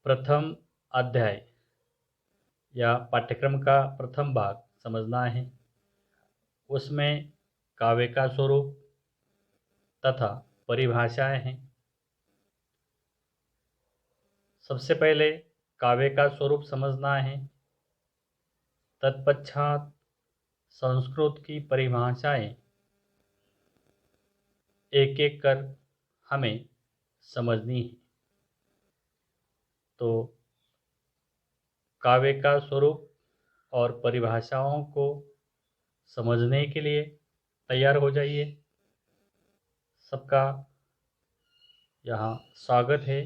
प्रथम अध्याय या पाठ्यक्रम का प्रथम भाग समझना है। उसमें काव्य का स्वरूप तथा परिभाषाएं हैं। सबसे पहले काव्य का स्वरूप समझना है, तत्पश्चात संस्कृत की परिभाषाएं एक एक कर हमें समझनी है। तो काव्य का स्वरूप और परिभाषाओं को समझने के लिए तैयार हो जाइए। सबका यहाँ स्वागत है।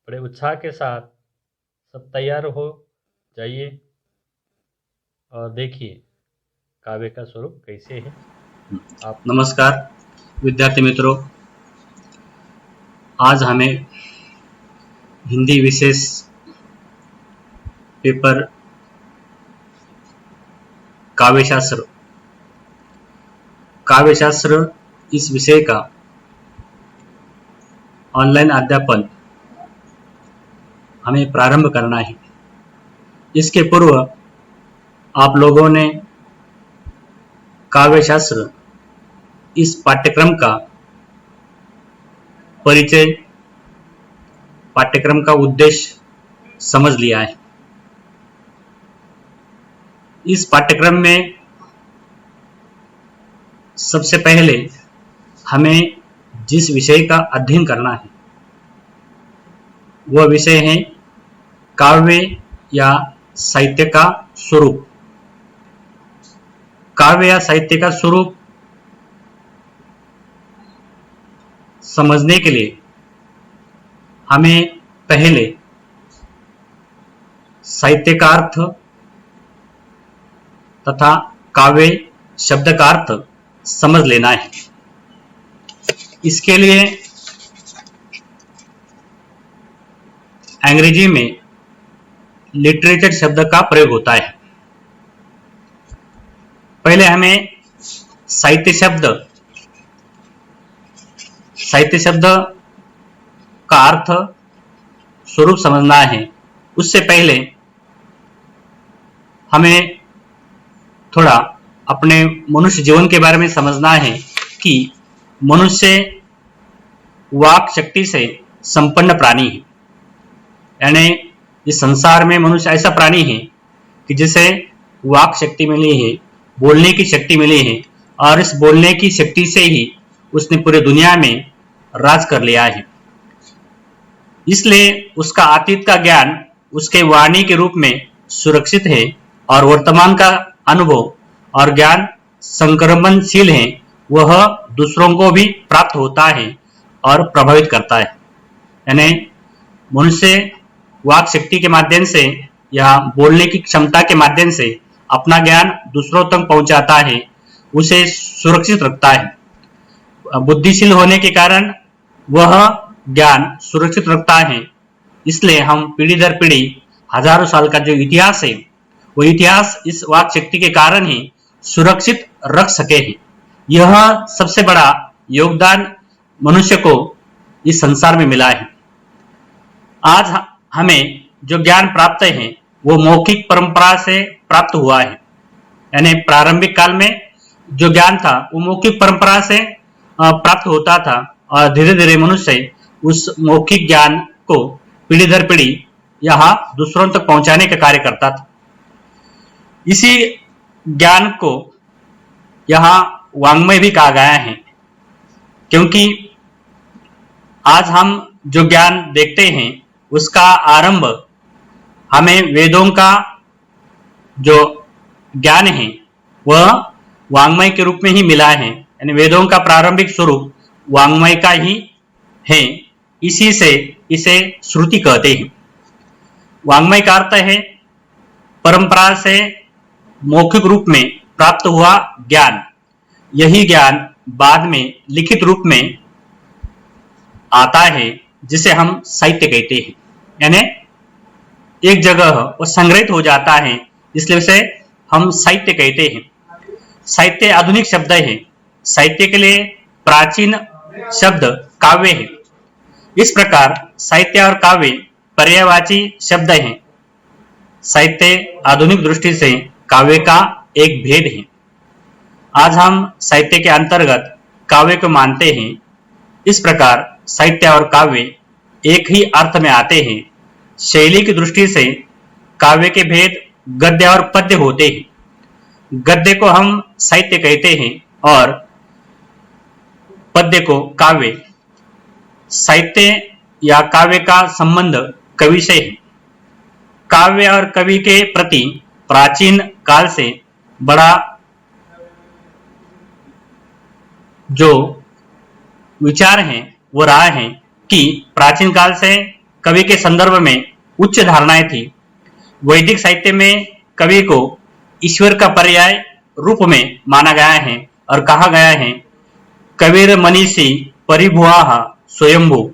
बड़े उत्साह के साथ सब तैयार हो जाइए और देखिए काव्य का स्वरूप कैसे है। आप नमस्कार विद्यार्थी मित्रों, आज हमें हिंदी विशेष पेपर काव्यशास्त्र इस विषय का ऑनलाइन अध्यापन हमें प्रारंभ करना है। इसके पूर्व आप लोगों ने काव्यशास्त्र इस पाठ्यक्रम का परिचय, पाठ्यक्रम का उद्देश्य समझ लिया है। इस पाठ्यक्रम में सबसे पहले हमें जिस विषय का अध्ययन करना है वह विषय है काव्य या साहित्य का स्वरूप। काव्य या साहित्य का स्वरूप समझने के लिए हमें पहले साहित्य का अर्थ तथा काव्य शब्द का अर्थ समझ लेना है। इसके लिए अंग्रेजी में लिटरेचर शब्द का प्रयोग होता है। पहले हमें साहित्य शब्द का अर्थ स्वरूप समझना है। उससे पहले हमें थोड़ा अपने मनुष्य जीवन के बारे में समझना है कि मनुष्य वाक शक्ति से संपन्न प्राणी है। यानी इस संसार में मनुष्य ऐसा प्राणी है कि जिसे वाक शक्ति मिली है, बोलने की शक्ति मिली है, और इस बोलने की शक्ति से ही उसने पूरी दुनिया में राज कर लिया है। इसलिए उसका अतीत का ज्ञान उसके वाणी के रूप में सुरक्षित है और वर्तमान का अनुभव और ज्ञान संक्रमणशील है। वह दूसरों को भी प्राप्त होता है और प्रभावित करता है। यानी मनुष्य वाक शक्ति के माध्यम से या बोलने की क्षमता के माध्यम से अपना ज्ञान दूसरों तक पहुंचाता है, उसे सुरक्षित रखता है। बुद्धिशील होने के कारण वह ज्ञान सुरक्षित रखता है। इसलिए हम पीढ़ी दर पीढ़ी हजारों साल का जो इतिहास है वो इतिहास इस वाक शक्ति के कारण ही सुरक्षित रख सके हैं। यह सबसे बड़ा योगदान मनुष्य को इस संसार में मिला है। आज हमें जो ज्ञान प्राप्त है वो मौखिक परंपरा से प्राप्त हुआ है। यानी प्रारंभिक काल में जो ज्ञान था वो मौखिक परंपरा से प्राप्त होता था और धीरे धीरे मनुष्य उस मौखिक ज्ञान को पीढ़ी दर पीढ़ी यहाँ दूसरों तक पहुंचाने का कार्य करता था। इसी ज्ञान को यहाँ वाङ्मय भी कहा गया है, क्योंकि आज हम जो ज्ञान देखते हैं उसका आरंभ हमें वेदों का जो ज्ञान है वह वाङ्मय के रूप में ही मिला है। यानी वेदों का प्रारंभिक स्वरूप वाङ्मय का ही है। इसी से इसे श्रुति कहते हैं। वाङ्मय का अर्थ है परंपरा से मौखिक रूप में प्राप्त हुआ ज्ञान। यही ज्ञान बाद में लिखित रूप में आता है, जिसे हम साहित्य कहते हैं। यानी एक जगह वो संग्रहित हो जाता है, इसलिए उसे हम साहित्य कहते हैं। साहित्य आधुनिक शब्द है। साहित्य के लिए प्राचीन शब्द काव्य है। इस प्रकार साहित्य और काव्य पर्यायवाची शब्द हैं। साहित्य आधुनिक दृष्टि से काव्य का एक भेद है। आज हम साहित्य के अंतर्गत काव्य को मानते हैं। इस प्रकार साहित्य और काव्य एक ही अर्थ में आते हैं। शैली की दृष्टि से काव्य के भेद गद्य और पद्य होते हैं। गद्य को हम साहित्य कहते हैं और पद्य को काव्य। साहित्य या काव्य का संबंध कवि से है। काव्य और कवि के प्रति प्राचीन काल से बड़ा जो विचार है वो रहा है कि प्राचीन काल से कवि के संदर्भ में उच्च धारणाएं थी। वैदिक साहित्य में कवि को ईश्वर का पर्याय रूप में माना गया है और कहा गया है कविर मनीषी परिभुआः स्वयंभू,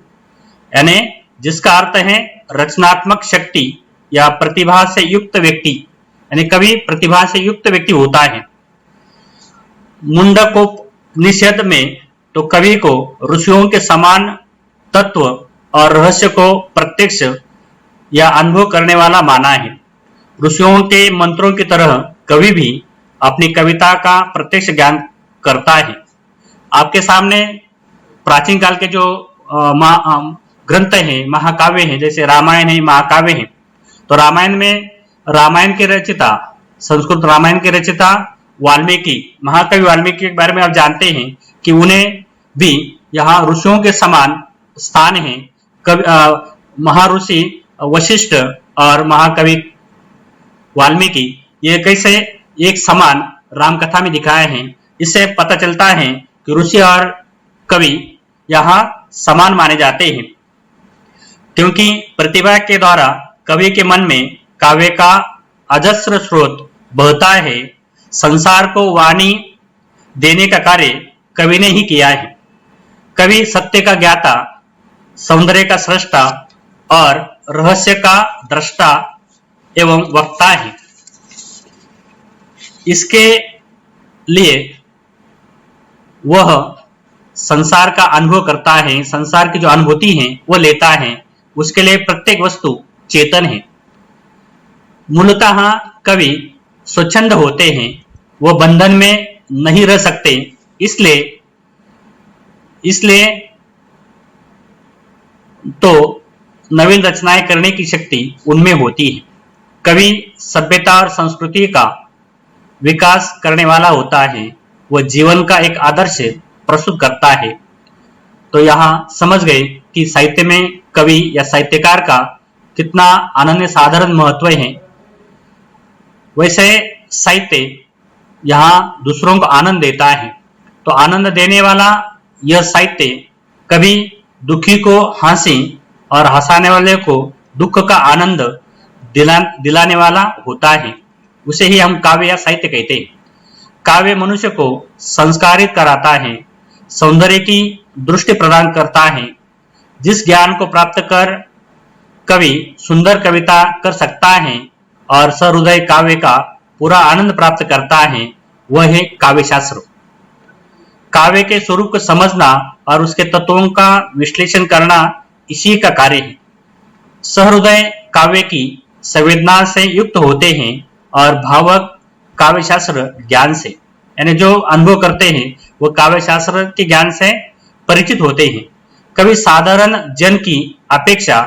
यानी जिसका अर्थ है रचनात्मक शक्ति या प्रतिभा से युक्त व्यक्ति, यानी कवि प्रतिभा से युक्त व्यक्ति होता है। मुंडकोपनिषद में तो कवि को ऋषियों के समान तत्व और रहस्य को प्रत्यक्ष या अनुभव करने वाला माना है। ऋषियों के मंत्रों की तरह कवि भी अपनी कविता का प्रत्यक्ष ज्ञान करता है। आपके सामने प्राचीन काल के जो ग्रंथ हैं, महाकाव्य हैं, जैसे रामायण है, महाकाव्य है। तो रामायण में रामायण के रचिता, संस्कृत रामायण के रचिता वाल्मीकि, महाकवि वाल्मीकि के बारे में आप जानते हैं कि उन्हें भी यहाँ ऋषियों के समान स्थान है। महर्षि वशिष्ठ और महाकवि वाल्मीकि ये कैसे एक समान राम कथा में दिखाए हैं। इससे पता चलता है कि ऋषि और कवि यहाँ समान माने जाते हैं, क्योंकि प्रतिभा के द्वारा कवि के मन में काव्य का अजस्र स्रोत बहता है। संसार को वाणी देने का कार्य कवि ने ही किया है। कवि सत्य का ज्ञाता, सौंदर्य का सृष्टा और रहस्य का दृष्टा एवं वक्ता है। इसके लिए वह संसार का अनुभव करता है, संसार की जो अनुभूति है वो लेता है। उसके लिए प्रत्येक वस्तु चेतन है। मूलतः कवि स्वच्छंद होते हैं, वो बंधन में नहीं रह सकते। इसलिए तो नवीन रचनाएं करने की शक्ति उनमें होती है। कवि सभ्यता और संस्कृति का विकास करने वाला होता है। वह जीवन का एक आदर्श प्रस्तुत करता है। तो यहाँ समझ गए कि साहित्य में कवि या साहित्यकार का कितना अनन्य साधारण महत्व है। वैसे साहित्य यहाँ दूसरों को आनंद देता है। तो आनंद देने वाला यह साहित्य कभी दुखी को हंसी और हंसाने वाले को दुख का आनंद दिलाने वाला होता है। उसे ही हम काव्य या साहित्य कहते हैं। काव्य मनुष्य को संस्कारित कराता है, सौंदर्य की दृष्टि प्रदान करता है। जिस ज्ञान को प्राप्त कर कवि सुंदर कविता कर सकता है और सहृदय काव्य का पूरा आनंद प्राप्त करता है, वह है काव्य शास्त्र। काव्य के स्वरूप को समझना और उसके तत्वों का विश्लेषण करना इसी का कार्य है। सहृदय काव्य की संवेदना से युक्त होते हैं और भावक काव्य शास्त्र ज्ञान से, यानी जो अनुभव करते हैं वो काव्य शास्त्र के ज्ञान से परिचित होते हैं। कवि साधारण जन की अपेक्षा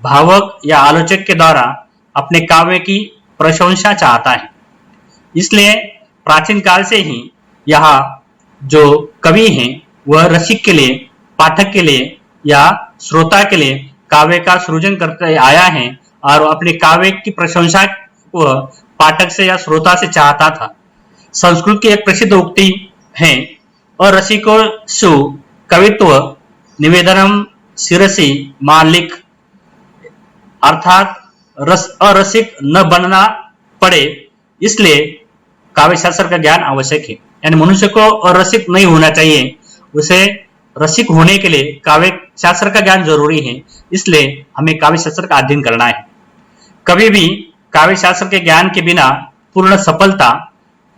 भावक या आलोचक के द्वारा अपने काव्य की प्रशंसा चाहता है। इसलिए प्राचीन काल से ही यहाँ जो कवि हैं वह रसिक के लिए, पाठक के लिए या श्रोता के लिए काव्य का सृजन करते आया है और अपने काव्य की प्रशंसा वह पाठक से या श्रोता से चाहता था। संस्कृत की एक प्रसिद्ध उक्ति है, अरसिकोषु कवित्व निवेदनम शिरसि मालिक, अर्थात अरसिक न बनना पड़े, इसलिए काव्य शास्त्र का ज्ञान आवश्यक है। यानी मनुष्य को अरसिक नहीं होना चाहिए, उसे रसिक होने के लिए काव्य शास्त्र का ज्ञान जरूरी है। इसलिए हमें काव्य शास्त्र का अध्ययन करना है। कभी भी काव्य शास्त्र के ज्ञान के बिना पूर्ण सफलता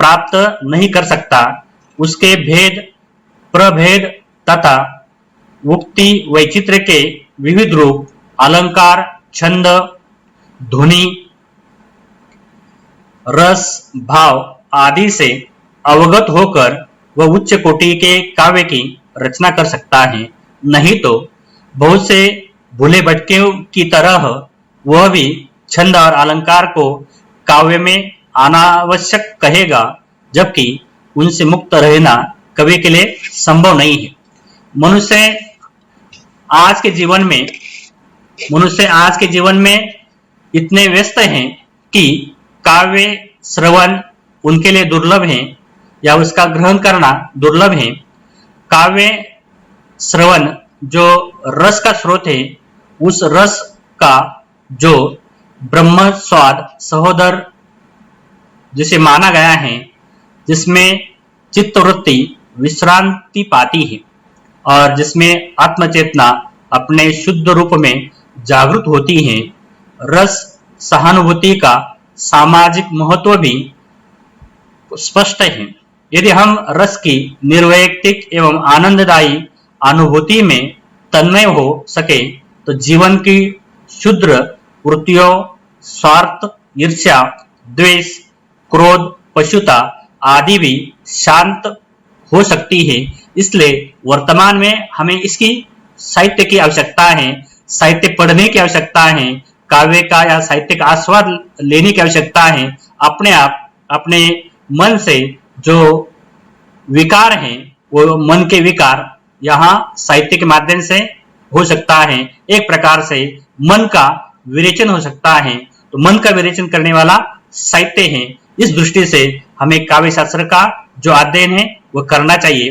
प्राप्त नहीं कर सकता। उसके भेद, प्रभेद तथा उक्ति वैचित्र के विविध रूप, अलंकार छंद, ध्वनि, रस, भाव आदि से अवगत होकर वह उच्च कोटि के काव्य की रचना कर सकता है। नहीं तो बहुत से भूले भटके की तरह वह भी छंद और अलंकार को काव्य में अनावश्यक कहेगा, जबकि उनसे मुक्त रहना कवि के लिए संभव नहीं है। मनुष्य आज के जीवन में इतने व्यस्त हैं कि काव्य श्रवण उनके लिए दुर्लभ है या उसका ग्रहण करना दुर्लभ है। काव्य श्रवण जो रस का स्रोत है, उस रस का जो ब्रह्म स्वाद सहोदर जिसे माना गया है, जिसमें चित्तवृत्ति विश्रांति पाती है और जिसमें आत्मचेतना अपने शुद्ध रूप में जागृत होती है, रस सहानुभूति का सामाजिक महत्व भी स्पष्ट है। यदि हम रस की निर्वैयक्तिक एवं आनंददायी अनुभूति में तन्मय हो सके तो जीवन की क्षुद्र वृत्तियों, स्वार्थ, ईर्ष्या, द्वेष, क्रोध, पशुता आदि भी शांत हो सकती है। इसलिए वर्तमान में हमें इसकी साहित्य की आवश्यकता है, साहित्य पढ़ने की आवश्यकता है, काव्य का या साहित्य का आस्वाद लेने की आवश्यकता है। अपने आप अपने मन से जो विकार हैं, वो मन के विकार यहाँ साहित्य के माध्यम से हो सकता है। एक प्रकार से मन का विरेचन हो सकता है, तो मन का विरेचन करने वाला साहित्य है। इस दृष्टि से हमें काव्य शास्त्र का जो अध्ययन है वो करना चाहिए,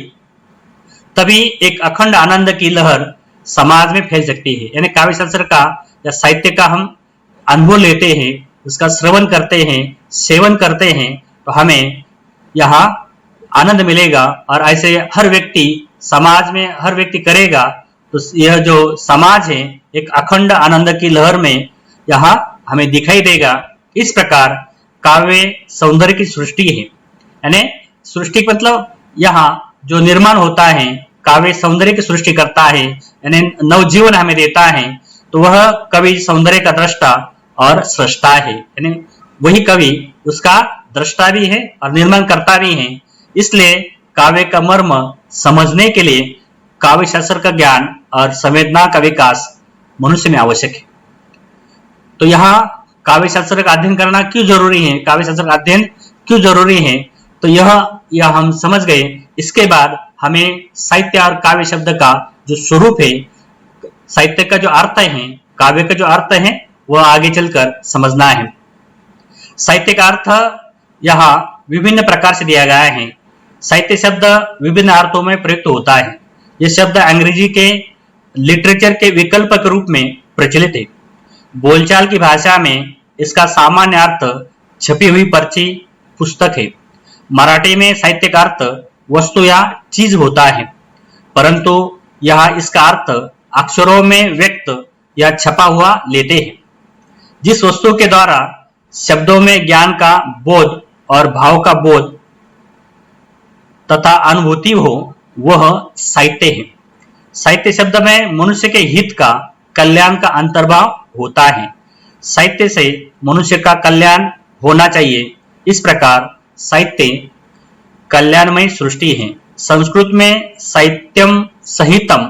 तभी एक अखंड आनंद की लहर समाज में फैल सकती है। यानी काव्य शास्त्र का या साहित्य का हम अनुभव लेते हैं, उसका श्रवण करते हैं, सेवन करते हैं, तो हमें यहाँ आनंद मिलेगा। और ऐसे हर व्यक्ति समाज में हर व्यक्ति करेगा तो यह जो समाज है एक अखंड आनंद की लहर में यहाँ हमें दिखाई देगा। इस प्रकार काव्य सौंदर्य की सृष्टि है। यानी सृष्टि मतलब यहाँ जो निर्माण होता है, काव्य सौंदर्य की सृष्टि करता है, यानी नवजीवन हमें देता है। तो वह कवि सौंदर्य का दृष्टा और सृष्टा है, यानी वही कवि उसका दृष्टा भी है और निर्माण करता भी है। इसलिए काव्य का मर्म समझने के लिए काव्य शास्त्र का ज्ञान और संवेदना का विकास मनुष्य में आवश्यक है। तो यहाँ काव्य शास्त्र का अध्ययन करना क्यों जरूरी है, काव्य शास्त्र का अध्ययन क्यों जरूरी है, तो यह हम समझ गए। इसके बाद हमें साहित्य और काव्य शब्द का जो स्वरूप है, साहित्य का जो अर्थ है, काव्य का जो अर्थ है, वह आगे चलकर समझना है। साहित्य का अर्थ यहाँ विभिन्न प्रकार से दिया गया है। साहित्य शब्द विभिन्न अर्थों में प्रयुक्त होता है। यह शब्द अंग्रेजी के लिटरेचर के विकल्प के रूप में प्रचलित है। बोलचाल की भाषा में इसका सामान्य अर्थ छपी हुई पर्ची, पुस्तक है। मराठी में साहित्य का अर्थ वस्तु या चीज होता है, परंतु यहाँ इसका अर्थ अक्षरों में व्यक्त या छपा हुआ लेते हैं। जिस वस्तु के द्वारा शब्दों में ज्ञान का बोध और भाव का बोध तथा अनुभूति हो, वह साहित्य है। साहित्य शब्द में मनुष्य के हित का, कल्याण का अंतर्भाव होता है। साहित्य से मनुष्य का कल्याण होना चाहिए। इस प्रकार साहित्य कल्याणमय सृष्टि है। संस्कृत में साहित्यम सहितम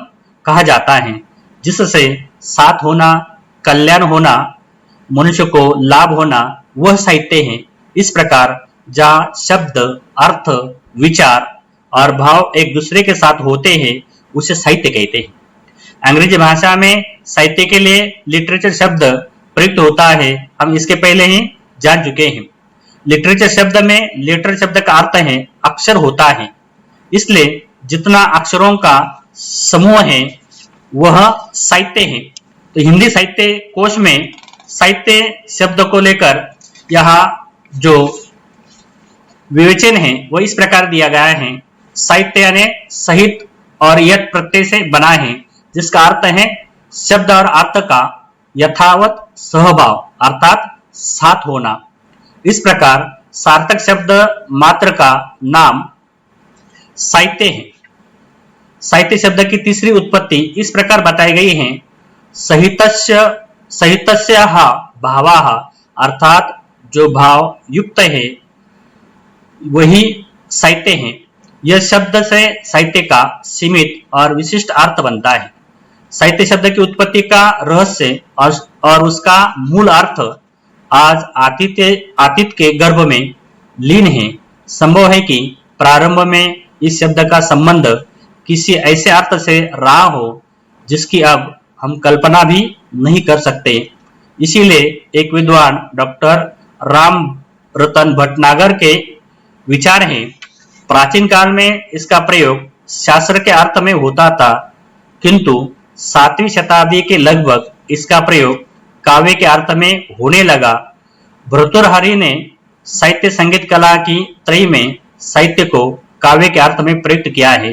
कहा जाता है, जिससे साथ होना, कल्याण होना, मनुष्य को लाभ होना, वह साहित्य है। इस प्रकार जहाँ शब्द, अर्थ, विचार और भाव एक दूसरे के साथ होते हैं, उसे साहित्य कहते हैं। अंग्रेजी भाषा में साहित्य के लिए लिटरेचर शब्द प्रयुक्त होता है, हम इसके पहले ही जान चुके हैं। लिटरेचर शब्द में लेटर शब्द का अर्थ है अक्षर होता है, इसलिए जितना अक्षरों का समूह है वह साहित्य है। तो हिंदी साहित्य कोश में साहित्य शब्द को लेकर यहाँ जो विवेचन है वह इस प्रकार दिया गया है। साहित्य यानी सहित और यत प्रत्यय से बना है, जिसका अर्थ है शब्द और अर्थ का यथावत सहभाव अर्थात साथ होना। इस प्रकार सार्थक शब्द मात्र का नाम साहित्य है। साहित्य शब्द की तीसरी उत्पत्ति इस प्रकार बताई गई है। सहितस्य साहित्यस्याः भावाः अर्थात जो भाव युक्त है वही साहित्य है। यह शब्द से साहित्य का सीमित और विशिष्ट अर्थ बनता है। साहित्य शब्द की उत्पत्ति का रहस्य और उसका मूल अर्थ आज अतीत के गर्भ में लीन है। संभव है कि प्रारंभ में इस शब्द का संबंध किसी ऐसे अर्थ से रहा हो जिसकी अब हम कल्पना भी नहीं कर सकते। इसीलिए एक विद्वान डॉक्टर राम रतन भटनागर के विचार हैं, प्राचीन काल में इसका प्रयोग शास्त्र के अर्थ में होता था, किंतु 7वीं शताब्दी के लगभग इसका प्रयोग काव्य के अर्थ में होने लगा। भर्तृहरि ने साहित्य संगीत कला की त्रयी में साहित्य को काव्य के अर्थ में प्रयुक्त किया है।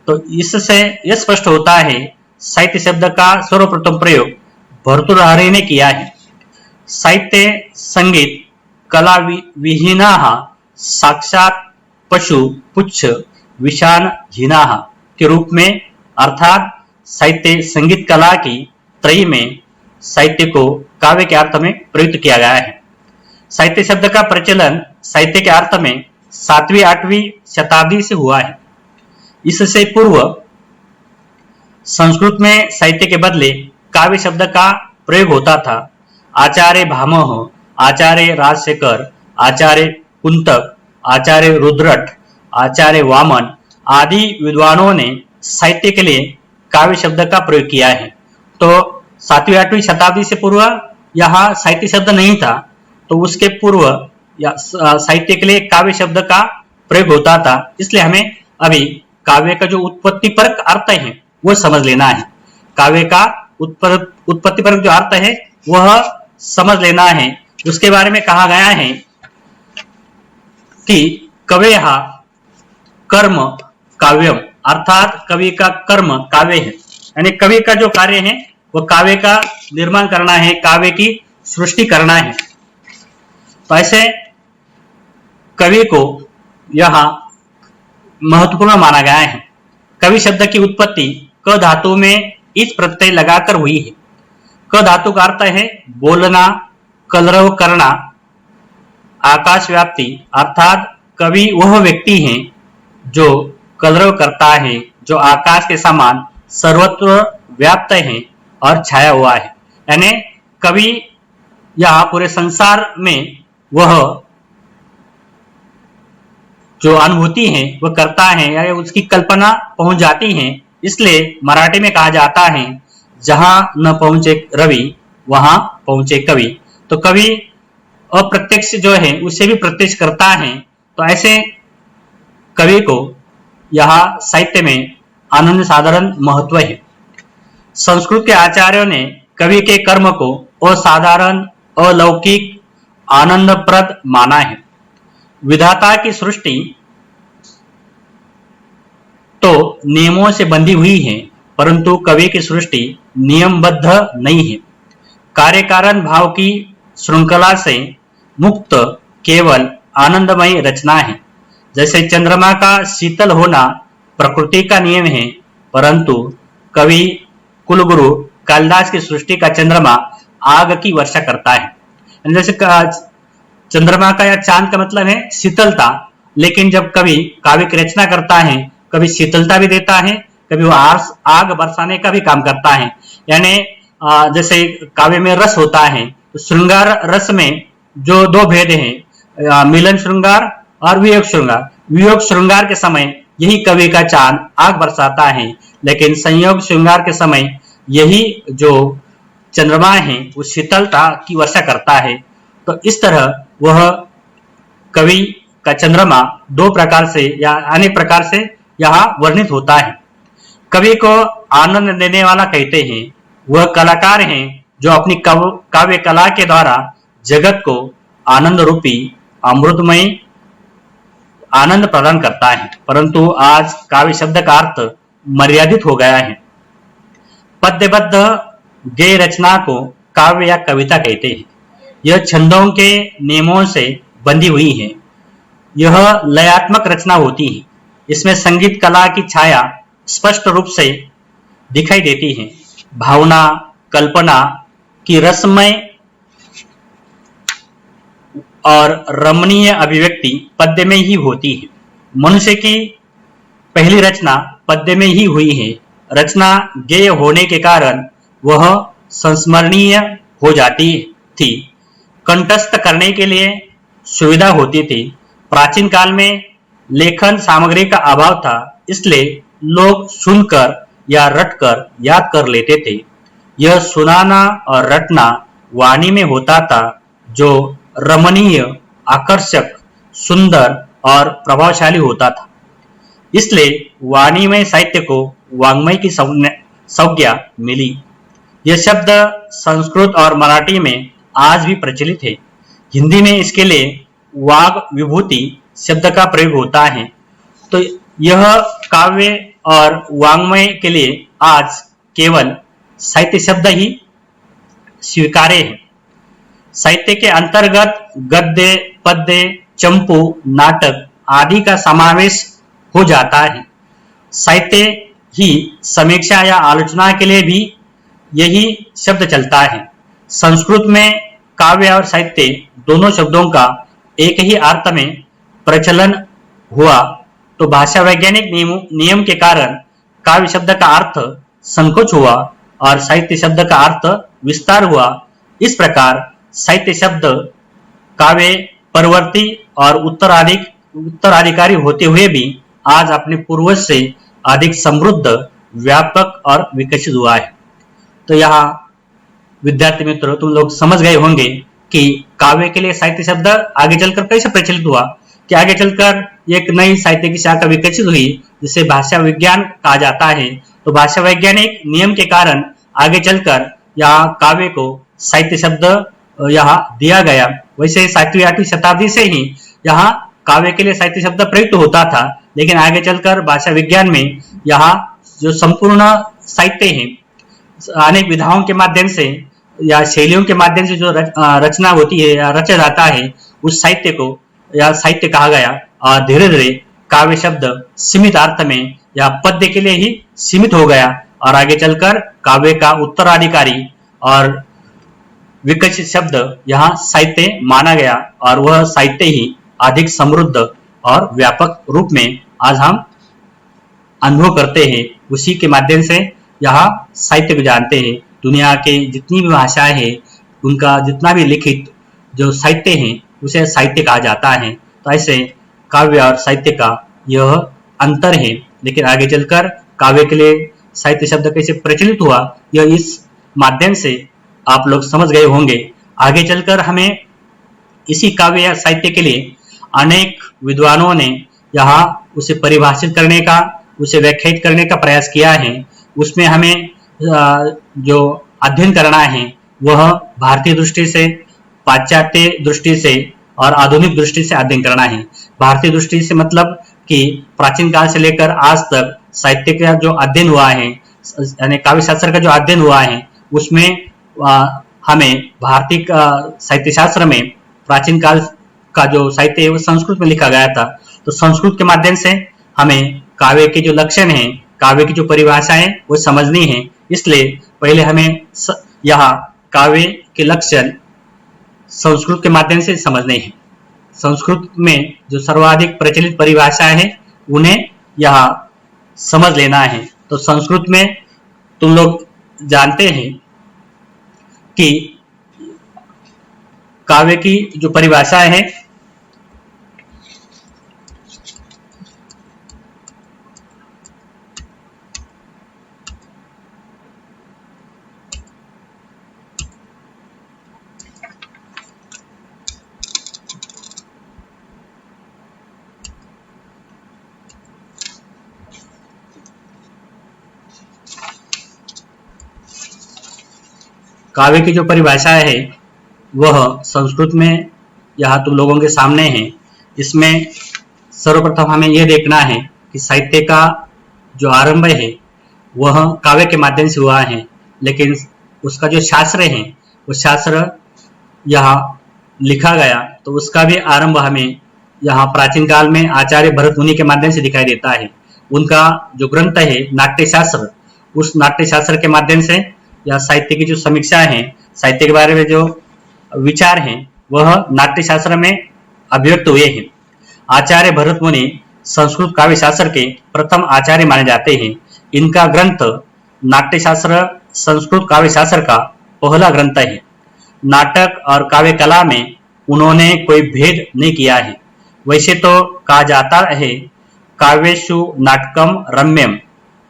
तो इससे यह स्पष्ट होता है साहित्य शब्द का सर्वप्रथम प्रयोग भर्तृहरि ने किया है। साहित्य संगीत कला विहीना साक्षात पशु पुच्छ विषाण हीना के रूप में अर्थात साहित्य संगीत कला की त्रयी में साहित्य को काव्य के अर्थ में प्रयुक्त किया गया है। साहित्य शब्द का प्रचलन साहित्य के अर्थ में 7वीं-8वीं शताब्दी से हुआ है। इससे पूर्व संस्कृत में साहित्य के बदले काव्य शब्द का प्रयोग होता था। आचार्य भामह, आचार्य राजशेखर, आचार्य कुंतक, आचार्य रुद्रट, आचार्य वामन आदि विद्वानों ने साहित्य के लिए काव्य शब्द का प्रयोग किया है। तो 7वीं-8वीं शताब्दी से पूर्व यहाँ साहित्य शब्द नहीं था, तो उसके पूर्व साहित्य के लिए काव्य शब्द का प्रयोग होता था। इसलिए हमें अभी काव्य का जो उत्पत्ति परक अर्थ है वो समझ लेना है। काव्य का उत्पत्ति परक जो अर्थ है वह समझ लेना है। उसके बारे में कहा गया है कि कवेः कर्म काव्यम, अर्थात कवि का कर्म काव्य है। यानी कवि का जो कार्य है वह काव्य का निर्माण करना है, काव्य की सृष्टि करना है। तो ऐसे कवि को यहाँ महत्वपूर्ण माना गया है। कवि शब्द की उत्पत्ति क धातु में इस प्रत्यय लगाकर हुई है। क धातु का अर्थ है बोलना, कलरव करना, आकाश व्याप्ति, अर्थात कवि वह व्यक्ति है जो कलरव करता है, जो आकाश के समान सर्वत्र व्याप्त है और छाया हुआ है। यानी कवि यहाँ पूरे संसार में वह जो अनुभूति है वह करता है या उसकी कल्पना पहुंच जाती है। इसलिए मराठी में कहा जाता है जहां न पहुंचे रवि वहां पहुंचे कवि। तो कवि अप्रत्यक्ष जो है उससे भी प्रत्यक्ष करता है। तो ऐसे कवि को यहाँ साहित्य में अनन्य साधारण महत्व है। संस्कृत के आचार्यों ने कवि के कर्म को असाधारण, अलौकिक, आनंदप्रद माना है। विधाता की सृष्टि तो नियमों से बंधी हुई है, परंतु कवि की सृष्टि नियमबद्ध नहीं है। कार्य कारण भाव की श्रृंखला से मुक्त केवल आनंदमय रचना है। जैसे चंद्रमा का शीतल होना प्रकृति का नियम है, परंतु कवि कुलगुरु कालिदास की सृष्टि का चंद्रमा आग की वर्षा करता है। जैसे चंद्रमा का या चांद का मतलब है शीतलता, लेकिन जब कवि काव्य की रचना करता है कभी शीतलता भी देता है, कभी वो आग बरसाने का भी काम करता है। यानी जैसे काव्य में रस होता है तो श्रृंगार रस में जो दो भेद हैं, मिलन श्रृंगार और वियोग श्रृंगार। वियोग श्रृंगार के समय यही कवि का चांद आग बरसाता है, लेकिन संयोग श्रृंगार के समय यही जो चंद्रमा है वो शीतलता की वर्षा करता है। तो इस तरह वह कवि का चंद्रमा दो प्रकार से या अनेक प्रकार से यहाँ वर्णित होता है। कवि को आनंद देने वाला कहते हैं। वह कलाकार हैं जो अपनी काव्य कला के द्वारा जगत को आनंद रूपी अमृतमय आनंद प्रदान करता है। परंतु आज काव्य शब्द का अर्थ मर्यादित हो गया है। पद्यबद्ध गेय रचना को काव्य या कविता कहते हैं। यह छंदों के नियमों से बंधी हुई है। यह लयात्मक रचना होती है। इसमें संगीत कला की छाया स्पष्ट रूप से दिखाई देती है। भावना, कल्पना कि रसमय और रमणीय अभिव्यक्ति पद्य में ही होती है। मनुष्य की पहली रचना पद्य में ही हुई है। रचना गेय होने के कारण वह संस्मरणीय हो जाती थी, कंठस्थ करने के लिए सुविधा होती थी। प्राचीन काल में लेखन सामग्री का अभाव था, इसलिए लोग सुनकर या रटकर याद कर लेते थे। यह सुनाना और रटना वाणी में होता था, जो रमणीय, आकर्षक, सुंदर और प्रभावशाली होता था। इसलिए वाणीमय साहित्य को वाङ्मय की संज्ञा मिली। यह शब्द संस्कृत और मराठी में आज भी प्रचलित है। हिंदी में इसके लिए वाग विभूति शब्द का प्रयोग होता है। तो यह काव्य और वाङ्मय के लिए आज केवल साहित्य शब्द ही स्वीकार्य है। साहित्य के अंतर्गत गद्य, पद्य, चंपू, नाटक आदि का समावेश हो जाता है। साहित्य ही समीक्षा या आलोचना के लिए भी यही शब्द चलता है। संस्कृत में काव्य और साहित्य दोनों शब्दों का एक ही अर्थ में प्रचलन हुआ, तो भाषा वैज्ञानिक नियम के कारण काव्य शब्द का अर्थ संकोच हुआ और साहित्य शब्द का अर्थ विस्तार हुआ। इस प्रकार साहित्य शब्द काव्य परवर्ती और उत्तराधिकारी होते हुए भी आज अपने पूर्वज से अधिक समृद्ध, व्यापक और विकसित हुआ है। तो यहाँ विद्यार्थी मित्रों, तुम लोग समझ गए होंगे कि काव्य के लिए साहित्य शब्द आगे चलकर कैसे प्रचलित हुआ, कि आगे चलकर एक नई साहित्य की शाखा विकसित हुई जिसे भाषा विज्ञान कहा जाता है। तो भाषा वैज्ञानिक नियम के कारण आगे चलकर यहाँ काव्य को साहित्य शब्द यहाँ दिया गया। वैसे 7वीं 8वीं शताब्दी से ही यहाँ काव्य के लिए साहित्य शब्द प्रयुक्त होता था, लेकिन आगे चलकर भाषा विज्ञान में यहाँ जो संपूर्ण साहित्य है, अनेक विधाओं के माध्यम से या शैलियों के माध्यम से जो रचना होती है या रचा जाता है, उस साहित्य को या साहित्य कहा गया। और धीरे धीरे काव्य शब्द सीमित अर्थ में या पद्य के लिए ही सीमित हो गया और आगे चलकर काव्य का उत्तराधिकारी और विकसित शब्द यहाँ साहित्य माना गया और वह साहित्य ही अधिक समृद्ध और व्यापक रूप में आज हम अनुभव करते हैं। उसी के माध्यम से यहाँ साहित्य को जानते हैं। दुनिया के जितनी भी भाषाएं हैं, उनका जितना भी लिखित जो साहित्य है, उसे साहित्य कहा जाता है। तो ऐसे काव्य और साहित्य का यह अंतर है। लेकिन आगे चलकर काव्य के लिए साहित्य शब्द कैसे प्रचलित हुआ, यह इस माध्यम से आप लोग समझ गए होंगे। आगे चलकर हमें इसी काव्य या साहित्य के लिए अनेक विद्वानों ने यहाँ उसे परिभाषित करने का, उसे व्याख्यायित करने का प्रयास किया है। उसमें हमें जो अध्ययन करना है वह भारतीय दृष्टि से, पाश्चात्य दृष्टि से और आधुनिक दृष्टि से अध्ययन करना है। भारतीय दृष्टि से मतलब कि प्राचीन काल से लेकर आज तक साहित्य का जो अध्ययन हुआ है, यानी काव्य शास्त्र का जो अध्ययन हुआ है, उसमें हमें भारतीय साहित्य शास्त्र में प्राचीन काल का जो साहित्य है वो संस्कृत में लिखा गया था। तो संस्कृत के माध्यम से हमें काव्य के जो लक्षण हैं, काव्य की जो परिभाषा है वो समझनी है। इसलिए पहले हमें यहाँ काव्य के लक्षण संस्कृत के माध्यम से समझने हैं। संस्कृत में जो सर्वाधिक प्रचलित परिभाषा है उन्हें यहाँ समझ लेना है। तो संस्कृत में तुम लोग जानते हैं कि काव्य की जो परिभाषा है काव्य की जो परिभाषा है वह संस्कृत में यहाँ तुम लोगों के सामने है। इसमें सर्वप्रथम हमें यह देखना है कि साहित्य का जो आरंभ है वह काव्य के माध्यम से हुआ है, लेकिन उसका जो शास्त्र है वो शास्त्र यहाँ लिखा गया तो उसका भी आरंभ हमें यहाँ प्राचीन काल में आचार्य भरत मुनि के माध्यम से दिखाई देता है। उनका जो ग्रंथ है नाट्यशास्त्र, उस नाट्यशास्त्र के माध्यम से या साहित्य की जो समीक्षा है साहित्य के बारे में जो विचार हैं वह नाट्य शास्त्र में अभिव्यक्त हुए हैं। आचार्य भरत मुनि संस्कृत काव्य शास्त्र के प्रथम आचार्य माने जाते हैं। इनका ग्रंथ नाट्य शास्त्र संस्कृत काव्य शास्त्र का पहला ग्रंथ है। नाटक और काव्य कला में उन्होंने कोई भेद नहीं किया है। वैसे तो कहा जाता है काव्येषु नाटकम रम्यम,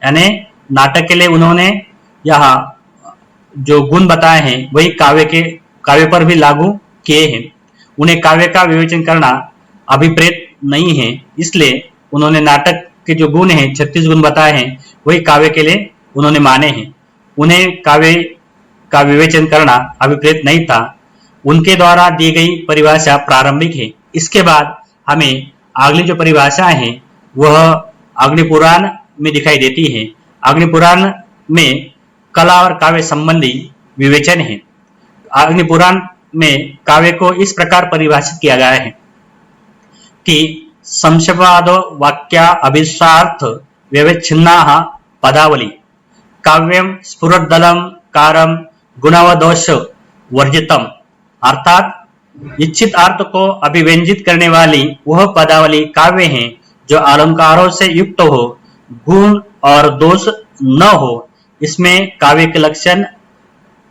यानी नाटक के लिए उन्होंने यहाँ जो गुण बताए हैं वही काव्य पर भी लागू किए हैं। उन्हें काव्य का विवेचन करना अभिप्रेत नहीं है, इसलिए उन्होंने नाटक के जो गुण हैं 36 गुण बताए हैं वही काव्य के लिए उन्होंने माने हैं। उन्हें काव्य का विवेचन करना अभिप्रेत नहीं था। उनके द्वारा दी गई परिभाषा प्रारंभिक है। इसके बाद हमें अगली जो परिभाषा है वह अग्निपुराण में दिखाई देती है। अग्निपुराण में कला और काव्य संबंधी विवेचन है। अग्निपुराण में काव्य को इस प्रकार परिभाषित किया गया है कि संशयवादो वाक्या अभिष्टार्थ व्यवच्छिन्ना पदावली काव्यम स्फुरदलम कारम गुणावदोष वर्जितम, अर्थात इच्छित अर्थ को अभिव्यंजित करने वाली वह पदावली काव्य है जो अलंकारों से युक्त हो, गुण और दोष न हो। इसमें काव्य के लक्षण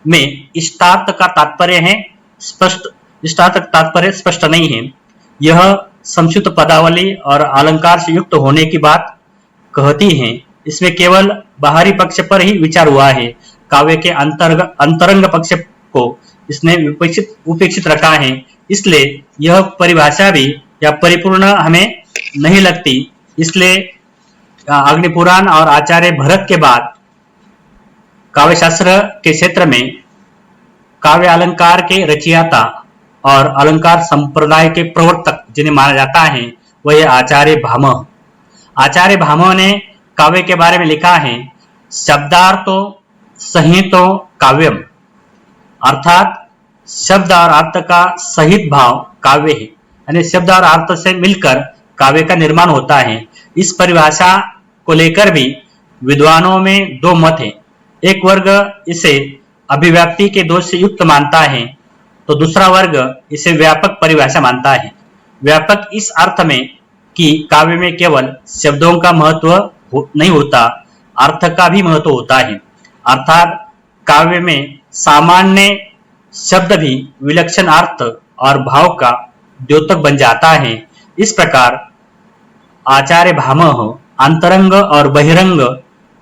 में इष्टार्थ का तात्पर्य है स्पष्ट, इष्टार्थ का तात्पर्य स्पष्ट नहीं है। यह संक्षिप्त पदावली और अलंकार से युक्त होने की बात कहती है। इसमें केवल बाहरी पक्ष पर ही विचार हुआ है। काव्य के अंतरंग पक्ष को इसने उपेक्षित रखा है। इसलिए यह परिभाषा भी या परिपूर्ण हमें नहीं लगती। इसलिए अग्निपुराण और आचार्य भरत के बाद काव्य शास्त्र के क्षेत्र में काव्य अलंकार के रचयिता और अलंकार संप्रदाय के प्रवर्तक जिन्हें माना जाता है वह आचार्य भामह। आचार्य भामह ने काव्य के बारे में लिखा है शब्दार्थो संहितो काव्यम, अर्थात शब्द और अर्थ का सहित भाव काव्य है, यानी शब्द और अर्थ से मिलकर काव्य का निर्माण होता है। इस परिभाषा को लेकर भी विद्वानों में दो मत हैं। एक वर्ग इसे अभिव्यक्ति के दोष से युक्त मानता है तो दूसरा वर्ग इसे व्यापक परिभाषा मानता है। व्यापक इस अर्थ में कि काव्य में केवल शब्दों का महत्व नहीं होता, अर्थ का भी महत्व होता है। अर्थात काव्य में सामान्य शब्द भी विलक्षण अर्थ और भाव का द्योतक बन जाता है। इस प्रकार आचार्य भामह अंतरंग और बहिरंग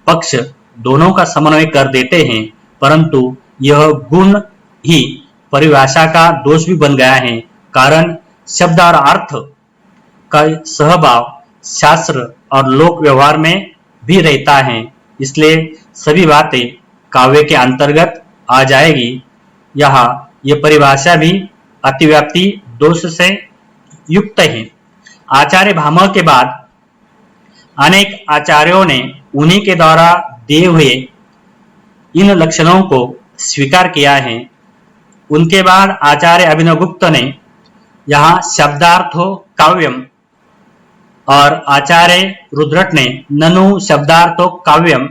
पक्ष दोनों का समन्वय कर देते हैं, परंतु यह गुण ही परिभाषा का दोष भी बन गया है। कारण शब्द और अर्थ का सहभाव शास्त्र और लोक व्यवहार में भी रहता है, इसलिए सभी बातें काव्य के अंतर्गत आ जाएगी। यहाँ यह परिभाषा भी अतिव्याप्ति दोष से युक्त है। आचार्य भामह के बाद अनेक आचार्यों ने उन्हीं के द्वारा दिए हुए इन लक्षणों को स्वीकार किया है। उनके बाद आचार्य अभिनवगुप्त ने यहाँ शब्दार्थो काव्यम और आचार्य रुद्रट ने ननु शब्दार्थो काव्यम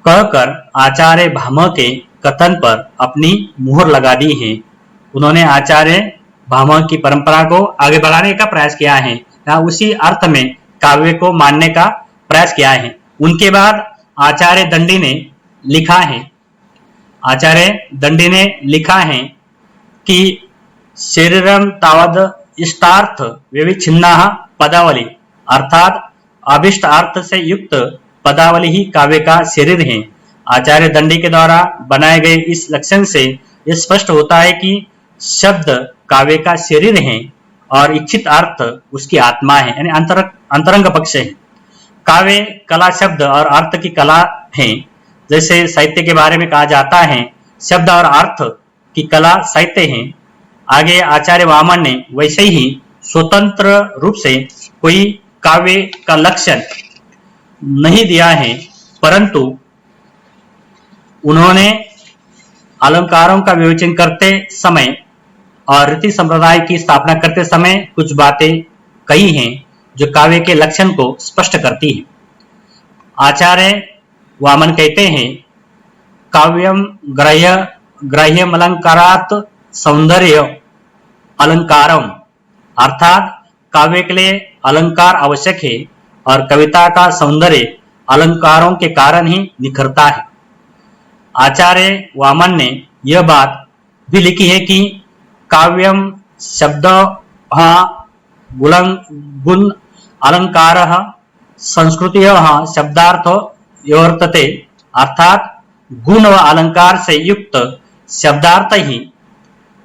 कहकर आचार्य भामह के कथन पर अपनी मुहर लगा दी है। उन्होंने आचार्य भामह की परंपरा को आगे बढ़ाने का प्रयास किया है या उसी अर्थ में काव्य को मानने का प्रयास किया है। उनके बाद आचार्य दंडी ने लिखा है कि शरीरम तावद इष्टार्थ व्यविच्छिन्ना पदावली, अर्थात अभिष्ट अर्थ से युक्त पदावली ही काव्य का शरीर है। आचार्य दंडी के द्वारा बनाए गए इस लक्षण से यह स्पष्ट होता है कि शब्द काव्य का शरीर है और इच्छित अर्थ उसकी आत्मा है, यानी अंतरंग पक्ष है। काव्य कला शब्द और अर्थ की कला है। जैसे साहित्य के बारे में कहा जाता है शब्द और अर्थ की कला साहित्य है। आगे आचार्य वामन ने वैसे ही स्वतंत्र रूप से कोई काव्य का लक्षण नहीं दिया है, परंतु उन्होंने अलंकारों का विवेचन करते समय और रीति संप्रदाय की स्थापना करते समय कुछ बातें कही हैं जो काव्य के लक्षण को स्पष्ट करती है। आचार्य वामन कहते हैं काव्यम ग्रह्य ग्राह्यमलंकारात् सौंदर्य अलंकारम, अर्थात काव्य के लिए अलंकार आवश्यक है और कविता का सौंदर्य अलंकारों के कारण ही निखरता है। आचार्य वामन ने यह बात भी लिखी है कि काव्यम शब्द गुण अलंकार संस्कृति शब्दार्थ वर्तते, अर्थात गुण व अलंकार से युक्त शब्दार्थ ही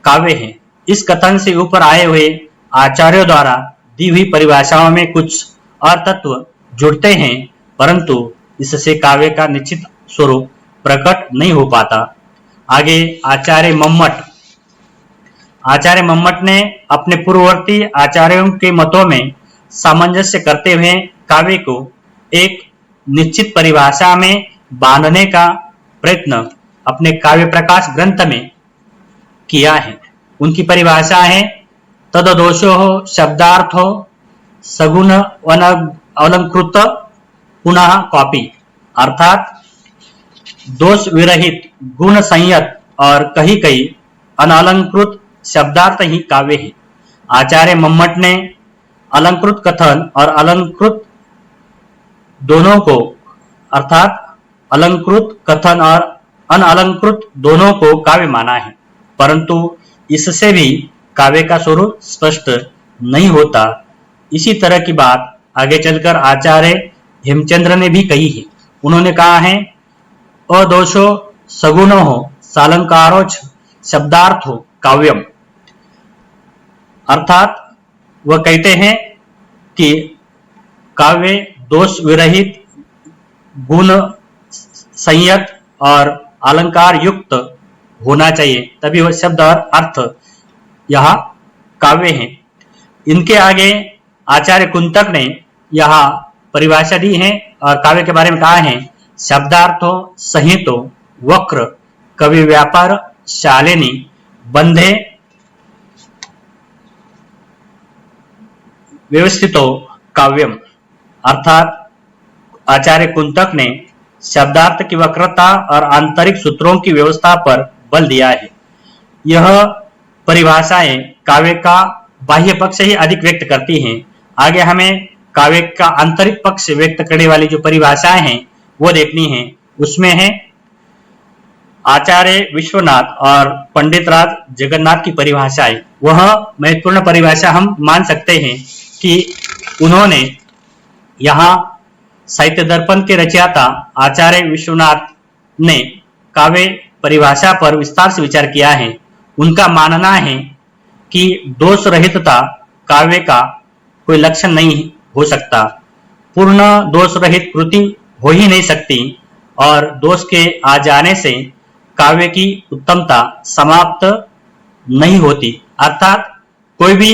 काव्य है। इस कथन से ऊपर आए हुए आचार्यों द्वारा दी हुई परिभाषाओं में कुछ और तत्व जुड़ते हैं, परंतु इससे काव्य का निश्चित स्वरूप प्रकट नहीं हो पाता। आगे आचार्य मम्मट ने अपने पूर्ववर्ती आचार्यों के मतों में सामंजस्य करते हुए काव्य को एक निश्चित परिभाषा में बांधने का प्रयत्न अपने काव्य प्रकाश ग्रंथ में किया है। उनकी परिभाषा है तददोषो शब्दार्थो सगुण अलंकृत पुनः कॉपी, अर्थात दोष विरहित गुण संयत और कहीं कहीं अनलंकृत शब्दार्थ ही काव्य है। आचार्य मम्मट ने अलंकृत कथन और अलंकृत दोनों को, अर्थात अलंकृत कथन और अनअलंकृत दोनों को काव्य माना है, परंतु इससे भी काव्य का स्वरूप स्पष्ट नहीं होता। इसी तरह की बात आगे चलकर आचार्य हेमचंद्र ने भी कही है। उन्होंने कहा है अदोषो सगुणो सालंकारो शब्दार्थो काव्यम, अर्थात वह कहते हैं कि काव्य दोष विरहित गुण संयत और अलंकार युक्त होना चाहिए, तभी वह शब्द और अर्थ यह काव्य है। इनके आगे आचार्य कुंतक ने यहाँ परिभाषा दी है और काव्य के बारे में कहा है शब्दार्थो संहितो वक्र कवि व्यापार शालिनी बंधे व्यवस्थितो काव्यम, अर्थात आचार्य कुंतक ने शब्दार्थ की वक्रता और आंतरिक सूत्रों की व्यवस्था पर बल दिया है। यह परिभाषाएं काव्य का बाह्य पक्ष ही अधिक व्यक्त करती हैं। आगे हमें काव्य का आंतरिक पक्ष व्यक्त करने वाली जो परिभाषाएं हैं वो देखनी है। उसमें है आचार्य विश्वनाथ और पंडित राज जगन्नाथ की परिभाषाएं। वह महत्वपूर्ण परिभाषा हम मान सकते हैं कि उन्होंने यहाँ साहित्य दर्पण के रचयिता आचार्य विश्वनाथ ने काव्य परिभाषा पर विस्तार से विचार किया है। उनका मानना है कि दोष रहितता काव्य का कोई लक्षण नहीं हो सकता, पूर्ण दोष रहित कृति हो ही नहीं सकती और दोष के आ जाने से काव्य की उत्तमता समाप्त नहीं होती। अर्थात कोई भी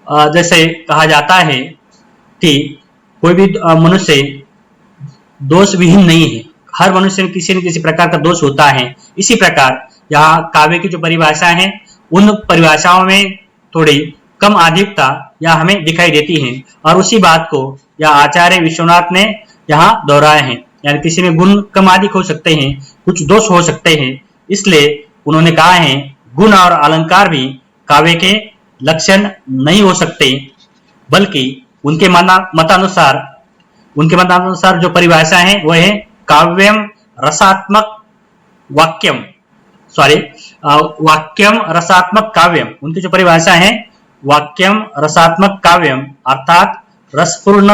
जैसे कहा जाता है कि कोई भी मनुष्य दोष विहीन नहीं है, हर मनुष्य में किसी न किसी प्रकार का दोष होता है। इसी प्रकार यहाँ काव्य की जो परिभाषा है उन परिभाषाओं में थोड़ी कम अधिकता यहाँ हमें दिखाई देती है और उसी बात को यह आचार्य विश्वनाथ ने यहाँ दोहराया है। यानी किसी में गुण कम अधिक हो सकते हैं, कुछ दोष हो सकते हैं, इसलिए उन्होंने कहा है गुण और अलंकार भी काव्य के लक्षण नहीं हो सकते, बल्कि उनके मतानुसार जो परिभाषा है वह है काव्यम रसात्मक वाक्यम रसात्मक काव्यम। उनकी जो परिभाषा है वाक्यम रसात्मक काव्यम, अर्थात रसपूर्ण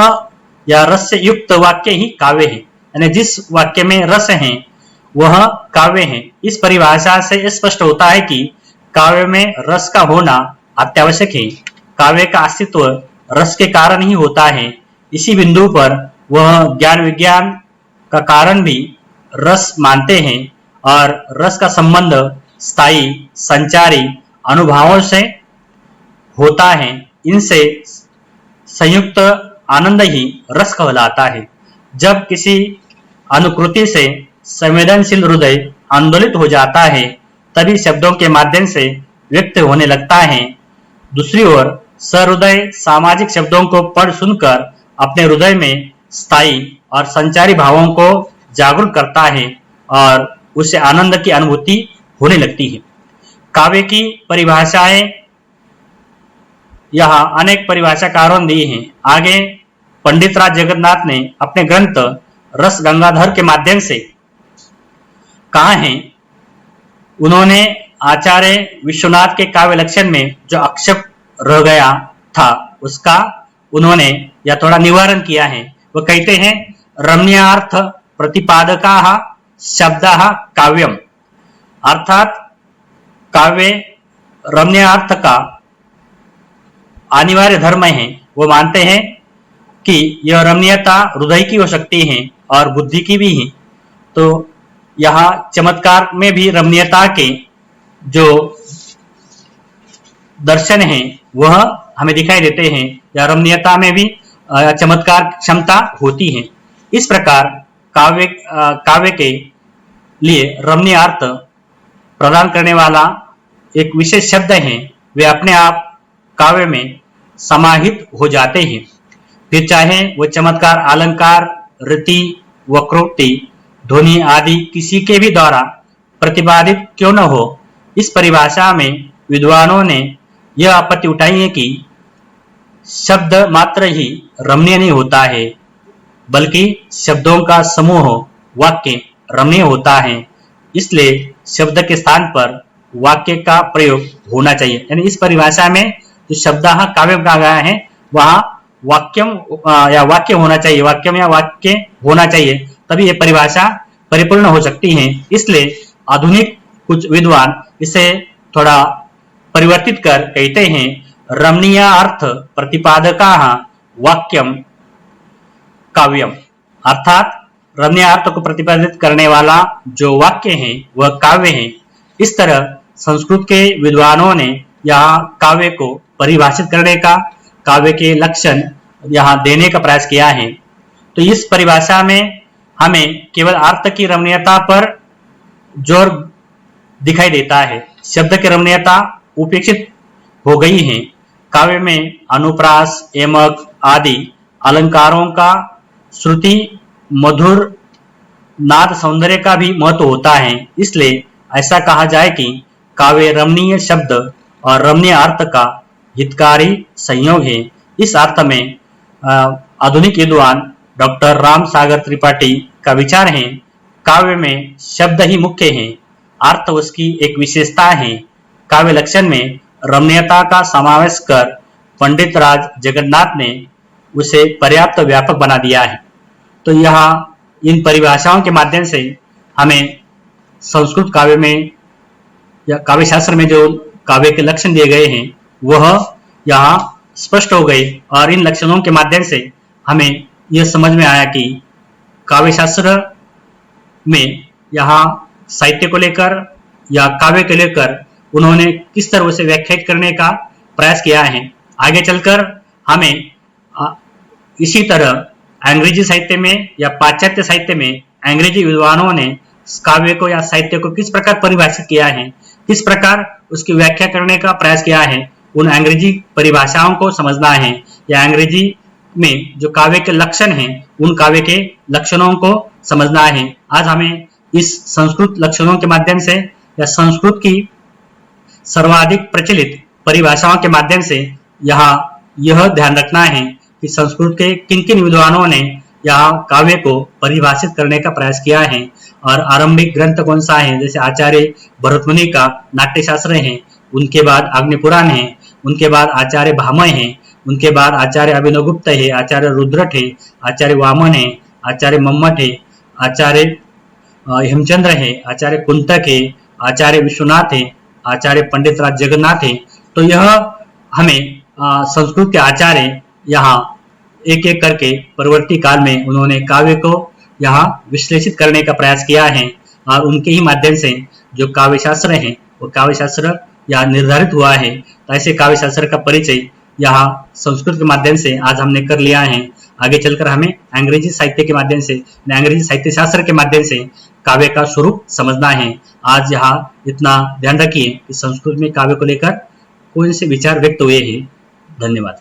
या रस से युक्त वाक्य ही काव्य है। यानी जिस वाक्य में रस है वह काव्य है। इस परिभाषा से स्पष्ट होता है कि काव्य में रस का होना अत्यावश्यक है। काव्य का अस्तित्व रस के कारण ही होता है। इसी बिंदु पर वह ज्ञान विज्ञान का कारण भी रस मानते हैं और रस का संबंध स्थायी संचारी अनुभवों से होता है। इनसे संयुक्त आनंद ही रस कहलाता है। जब किसी अनुकृति से संवेदनशील हृदय आंदोलित हो जाता है तभी शब्दों के माध्यम से व्यक्त होने लगता है। दूसरी ओर सहृदय सामाजिक शब्दों को पढ़ सुनकर अपने हृदय में स्थायी और संचारी भावों को जागरूक करता है और उसे आनंद की अनुभूति होने लगती है। काव्य की परिभाषाएं यहाँ अनेक परिभाषाकारों ने दी हैं। आगे पंडित राज जगन्नाथ ने अपने ग्रंथ रस गंगाधर के माध्यम से कहा है। उन्होंने आचार्य विश्वनाथ के काव्य लक्षण में जो आक्षेप रह गया था उसका उन्होंने यह थोड़ा निवारण किया है। वो कहते हैं रम्यार्थ प्रतिपादका शब्द काव्यम, अर्थात काव्य रम्यार्थ का अनिवार्य धर्म है। वो मानते हैं कि यह रमणीयता हृदय की हो सकती है और बुद्धि की भी है। तो यहाँ चमत्कार में भी रमणीयता के जो दर्शन हैं वह हमें दिखाई देते हैं, या रमणीयता में भी चमत्कार क्षमता होती है। इस प्रकार काव्य के लिए रमणीय अर्थ प्रदान करने वाला एक विशेष शब्द है, वे अपने आप काव्य में समाहित हो जाते हैं। फिर चाहे वो चमत्कार, अलंकार, रीति, वक्रोक्ति, ध्वनि आदि किसी के भी द्वारा प्रतिपादित क्यों न हो, इस परिभाषा में विद्वानों ने यह आपत्ति उठाई है कि शब्द मात्र ही रमणीय नहीं होता है, बल्कि शब्दों का समूह वाक्य रमणीय होता है। इसलिए शब्द के स्थान पर वाक्य का प्रयोग होना चाहिए। यानी इस परिभाषा में जो शब्द काव्य कहा गया है वहां वाक्यम या वाक्य होना चाहिए, वाक्यम या वाक्य होना चाहिए, तभी ये परिभाषा परिपूर्ण हो सकती है। इसलिए आधुनिक कुछ विद्वान इसे थोड़ा परिवर्तित कर कहते हैं रमणीय अर्थ प्रतिपादका वाक्यम काव्यम, अर्थात रमणीय अर्थ को प्रतिपादित करने वाला जो वाक्य है वह काव्य है। इस तरह संस्कृत के विद्वानों ने यहाँ काव्य को परिभाषित करने का, काव्य के लक्षण यहाँ देने का प्रयास किया है। तो इस परिभाषा में हमें केवल अर्थ की रमणीयता पर जोर दिखाई देता है, शब्द की रमणीयता उपेक्षित हो गई है। काव्य में अनुप्रास, एमक आदि अलंकारों का, श्रुति, मधुर नाद सौंदर्य का भी महत्व होता है। इसलिए ऐसा कहा जाए कि काव्य रमणीय शब्द और रमणीय अर्थ का हितकारी संयोग है। इस अर्थ में आधुनिक विद्वान डॉक्टर राम सागर त्रिपाठी का विचार है, काव्य में शब्द ही मुख्य है, अर्थ उसकी एक विशेषता है। काव्य लक्षण में रमणीयता का समावेश कर पंडित राज जगन्नाथ ने उसे पर्याप्त व्यापक बना दिया है। तो यहाँ इन परिभाषाओं के माध्यम से हमें संस्कृत काव्य में या काव्य शास्त्र में जो काव्य के लक्षण दिए गए हैं वह यहाँ स्पष्ट हो गए, और इन लक्षणों के माध्यम से हमें यह समझ में आया कि काव्य शास्त्र में यहाँ साहित्य को लेकर या काव्य को लेकर उन्होंने किस तरह से व्याख्यायित करने का प्रयास किया है। आगे चलकर हमें इसी तरह अंग्रेजी साहित्य में या पाश्चात्य साहित्य में अंग्रेजी विद्वानों ने काव्य को या साहित्य को किस प्रकार परिभाषित किया है, किस प्रकार उसकी व्याख्या करने का प्रयास किया है, उन अंग्रेजी परिभाषाओं को समझना है, या अंग्रेजी में जो काव्य के लक्षण हैं उन काव्य के लक्षणों को समझना है। आज हमें इस संस्कृत लक्षणों के माध्यम से या संस्कृत की सर्वाधिक प्रचलित परिभाषाओं के माध्यम से यहाँ यह ध्यान रखना है कि संस्कृत के किन किन विद्वानों ने यहाँ काव्य को परिभाषित करने का प्रयास किया है, और आरंभिक ग्रंथ कौन सा है, जैसे आचार्य भरतमुनि का नाट्यशास्त्र है, उनके बाद अग्निपुराण है, उनके बाद आचार्य भामय है, उनके बाद आचार्य अभिनवगुप्त है, आचार्य रुद्रट है, आचार्य वामन है, आचार्य मम्मट है, आचार्य हेमचंद्र है, आचार्य कुंतक है, आचार्य विश्वनाथ है, आचार्य पंडित राज जगन्नाथ है। तो यह हमें संस्कृत के आचार्य यहाँ एक एक करके परवर्ती काल में उन्होंने काव्य को यहाँ विश्लेषित करने का प्रयास किया है, और उनके ही माध्यम से जो काव्य शास्त्र है वो काव्य शास्त्र यहाँ निर्धारित हुआ है। तो ऐसे काव्य शास्त्र का परिचय यहाँ संस्कृत के माध्यम से आज हमने कर लिया है। आगे चलकर हमें अंग्रेजी साहित्य के माध्यम से, अंग्रेजी साहित्य शास्त्र के माध्यम से काव्य का स्वरूप समझना है। आज यहाँ इतना ध्यान रखिए कि संस्कृत में काव्य को लेकर कौन से विचार व्यक्त हुए हैं। धन्यवाद।